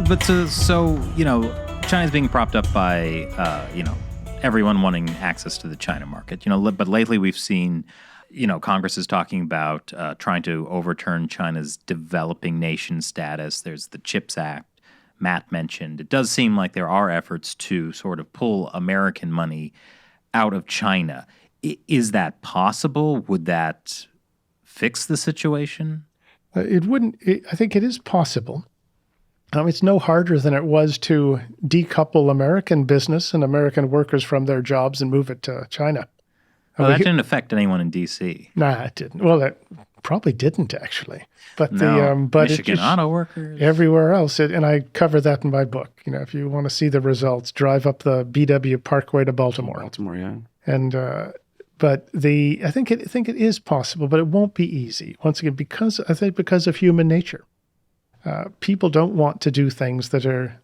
China's being propped up by, everyone wanting access to the China market. But lately we've seen, Congress is talking about trying to overturn China's developing nation status. There's the CHIPS Act Matt mentioned. It does seem like there are efforts to sort of pull American money out of China. Is that possible? Would that fix the situation? It wouldn't. I think it is possible. It's no harder than it was to decouple American business and American workers from their jobs and move it to China. Well, that didn't affect anyone in D.C. Nah, it didn't. Well, it probably didn't actually. But Michigan auto workers everywhere else. And I cover that in my book. If you want to see the results, drive up the BW Parkway to Baltimore. Baltimore, yeah. And I think it is possible, but it won't be easy. Once again, because of human nature. People don't want to do things that are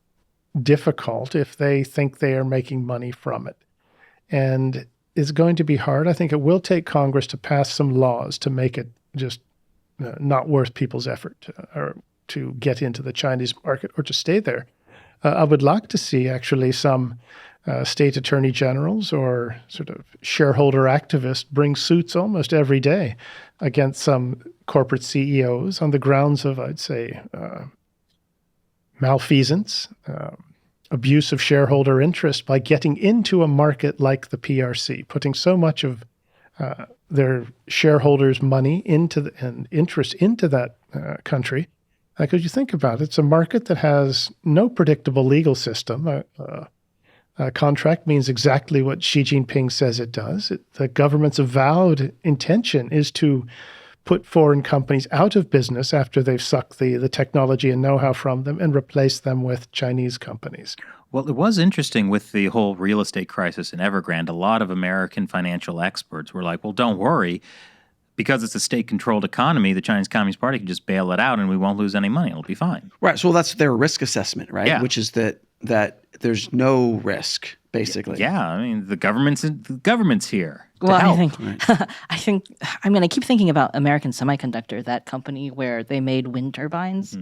difficult if they think they are making money from it. And it's going to be hard. I think it will take Congress to pass some laws to make it just not worth people's effort to get into the Chinese market or to stay there. I would like to see actually some state attorney generals or sort of shareholder activists bring suits almost every day against some corporate CEOs on the grounds of, I'd say, malfeasance, abuse of shareholder interest by getting into a market like the PRC, putting so much of their shareholders' money and interest into that country. Because you think about it, it's a market that has no predictable legal system. A contract means exactly what Xi Jinping says it does. The government's avowed intention is to put foreign companies out of business after they've sucked the technology and know-how from them and replace them with Chinese companies. Well, it was interesting with the whole real estate crisis in Evergrande. A lot of American financial experts were like, well, don't worry. Because it's a state-controlled economy, the Chinese Communist Party can just bail it out and we won't lose any money. It'll be fine. Right. So that's their risk assessment, right? Yeah. Which is that there's no risk, basically. Yeah. I mean, the government's here. Well, help. I keep thinking about American Semiconductor, that company where they made wind turbines,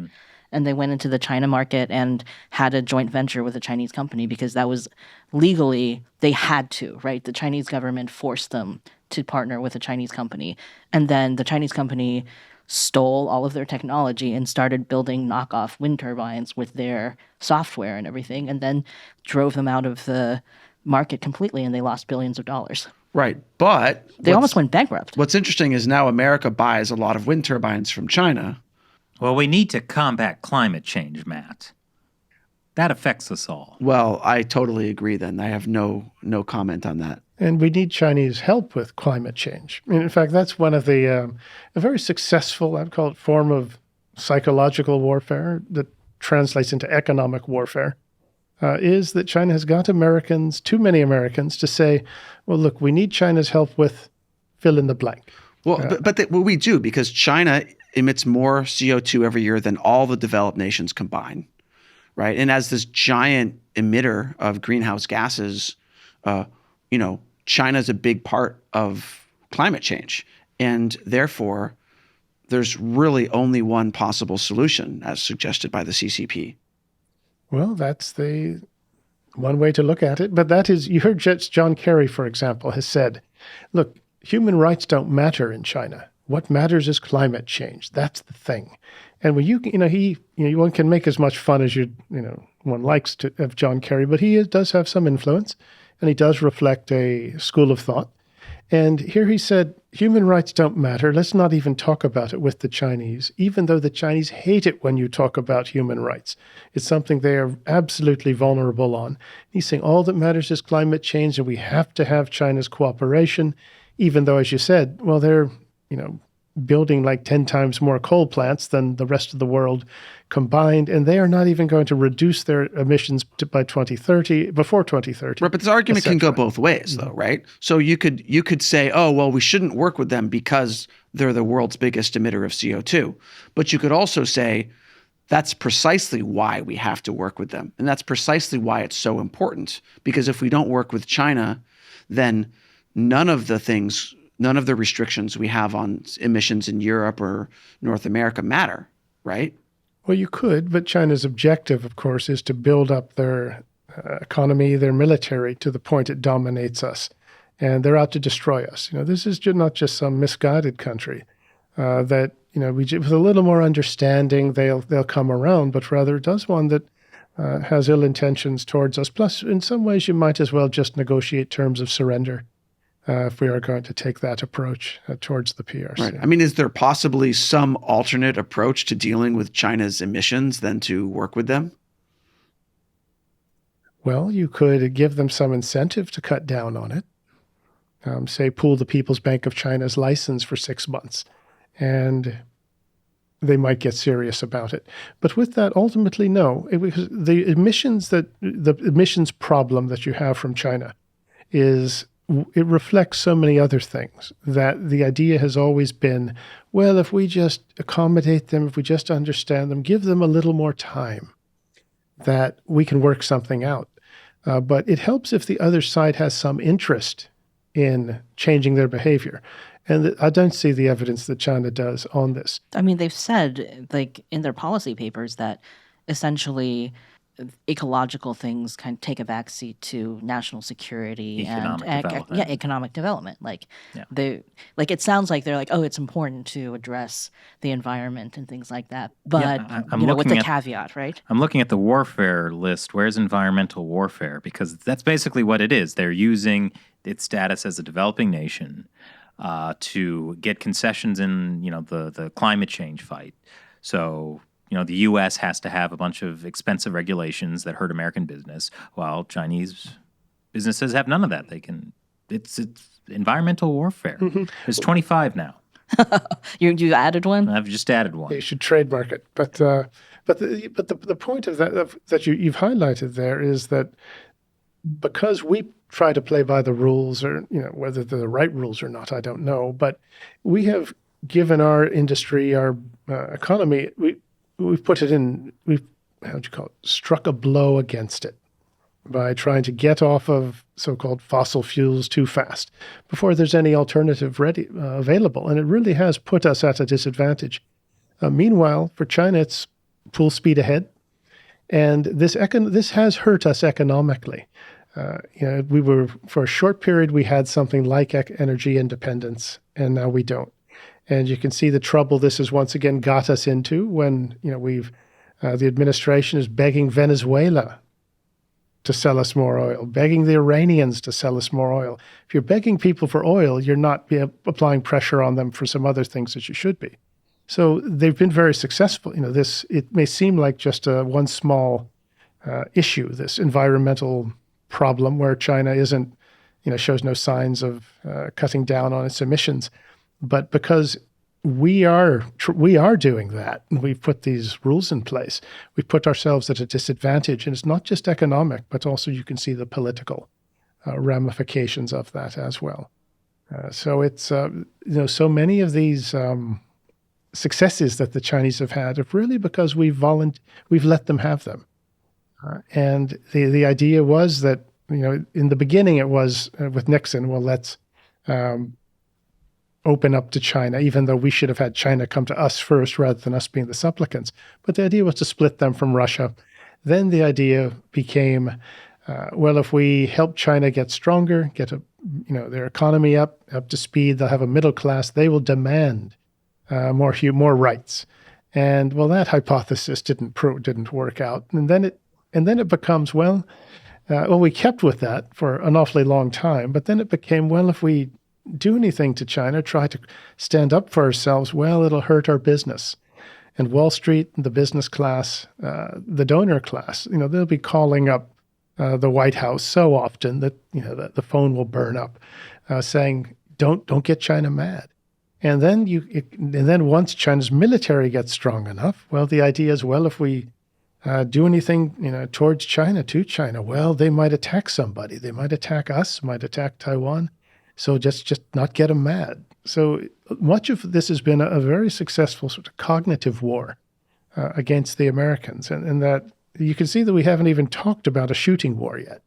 and they went into the China market and had a joint venture with a Chinese company because that was legally they had to, right? The Chinese government forced them to partner with a Chinese company, and then the Chinese company stole all of their technology and started building knockoff wind turbines with their software and everything, and then drove them out of the market completely, and they lost billions of dollars. Right. But they almost went bankrupt. What's interesting is now America buys a lot of wind turbines from China. Well, we need to combat climate change, Matt. That affects us all. Well, I totally agree then. I have no comment on that. And we need Chinese help with climate change. In fact, that's one of a very successful, I'd call it, form of psychological warfare that translates into economic warfare. Is that China has got too many Americans to say, well, look, we need China's help with fill in the blank. Well, but we do, because China emits more CO2 every year than all the developed nations combined, right? And as this giant emitter of greenhouse gases, China's a big part of climate change. And therefore, there's really only one possible solution, as suggested by the CCP. Well, that's the one way to look at it. But that is, you heard John Kerry, for example, has said, look, human rights don't matter in China. What matters is climate change. That's the thing. And when one can make as much fun as one likes to of John Kerry, but he does have some influence, and he does reflect a school of thought. And here he said, human rights don't matter. Let's not even talk about it with the Chinese, even though the Chinese hate it when you talk about human rights. It's something they are absolutely vulnerable on. He's saying all that matters is climate change, and we have to have China's cooperation, even though, as you said, well, they're, building like 10 times more coal plants than the rest of the world combined, and they are not even going to reduce their emissions before 2030. Right, but this argument can go both ways, though, right? So you could say, oh, well, we shouldn't work with them because they're the world's biggest emitter of CO2. But you could also say that's precisely why we have to work with them, and that's precisely why it's so important. Because if we don't work with China, then none of the restrictions we have on emissions in Europe or North America matter, right? Well, you could, but China's objective, of course, is to build up their economy, their military, to the point it dominates us. And they're out to destroy us. This is not just some misguided country that, with a little more understanding, they'll come around, but rather it does one that has ill intentions towards us. Plus, in some ways, you might as well just negotiate terms of surrender if we are going to take that approach towards the PRC. Right. I mean, is there possibly some alternate approach to dealing with China's emissions than to work with them? Well, you could give them some incentive to cut down on it. Say, pull the People's Bank of China's license for 6 months, and they might get serious about it. But with that, ultimately, no. Because the emissions problem that you have from China it reflects so many other things, that the idea has always been, well, if we just accommodate them, if we just understand them, give them a little more time, that we can work something out. But it helps if the other side has some interest in changing their behavior. And I don't see the evidence that China does on this. I mean, they've said, like, in their policy papers that essentially ecological things kind of take a backseat to national security economic development. It sounds like they're like, oh, it's important to address the environment and things like that. But with the caveat, right? I'm looking at the warfare list. Where's environmental warfare? Because that's basically what it is. They're using its status as a developing nation to get concessions in, the climate change fight. So, the U.S. has to have a bunch of expensive regulations that hurt American business, while Chinese businesses have none of that. It's environmental warfare. Mm-hmm. There's 25 now. You added one? I've just added one. You should trademark it. But the point of that you've highlighted there is that because we try to play by the rules, or whether they're the right rules or not, I don't know. But we have given our industry, our economy, we've put it in. Struck a blow against it by trying to get off of so-called fossil fuels too fast before there's any alternative available, and it really has put us at a disadvantage. Meanwhile, for China, it's full speed ahead, and this has hurt us economically. We were, for a short period, we had something like energy independence, and now we don't. And you can see the trouble this has once again got us into when, the administration is begging Venezuela to sell us more oil, begging the Iranians to sell us more oil. If you're begging people for oil, you're not applying pressure on them for some other things that you should be. So they've been very successful. It may seem like just one small issue, this environmental problem where China shows no signs of cutting down on its emissions. But because we are doing that, and we've put these rules in place, we've put ourselves at a disadvantage. And it's not just economic, but also you can see the political ramifications of that as well. So it's, so many of these successes that the Chinese have had are really because we've let them have them. And the idea was that, in the beginning it was with Nixon, well, let's open up to China, even though we should have had China come to us first rather than us being the supplicants. But the idea was to split them from Russia. Then the idea became, if we help China get stronger, get their economy up to speed, they'll have a middle class, they will demand more rights. And that hypothesis didn't work out. And then it becomes, we kept with that for an awfully long time, but then it became, if we do anything to China, try to stand up for ourselves, it'll hurt our business. And Wall Street, the business class, the donor class, they'll be calling up the White House so often that, the phone will burn up, saying, don't get China mad. And then once China's military gets strong enough, the idea is, if we do anything, towards China, to China, they might attack somebody. They might attack us, might attack Taiwan. So just not get them mad. So much of this has been a very successful sort of cognitive war against the Americans. And that you can see that we haven't even talked about a shooting war yet.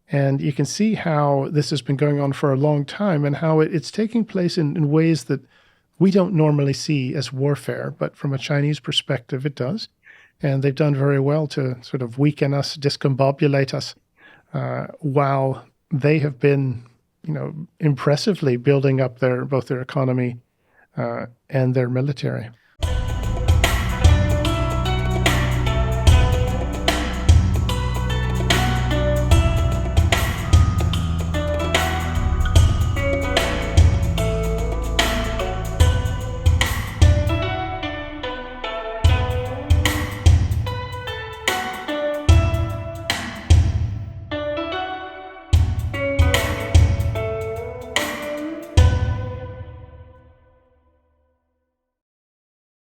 And you can see how this has been going on for a long time and how it's taking place in ways that we don't normally see as warfare. But from a Chinese perspective, it does. And they've done very well to sort of weaken us, discombobulate us, while they have been, impressively building up both their economy and their military.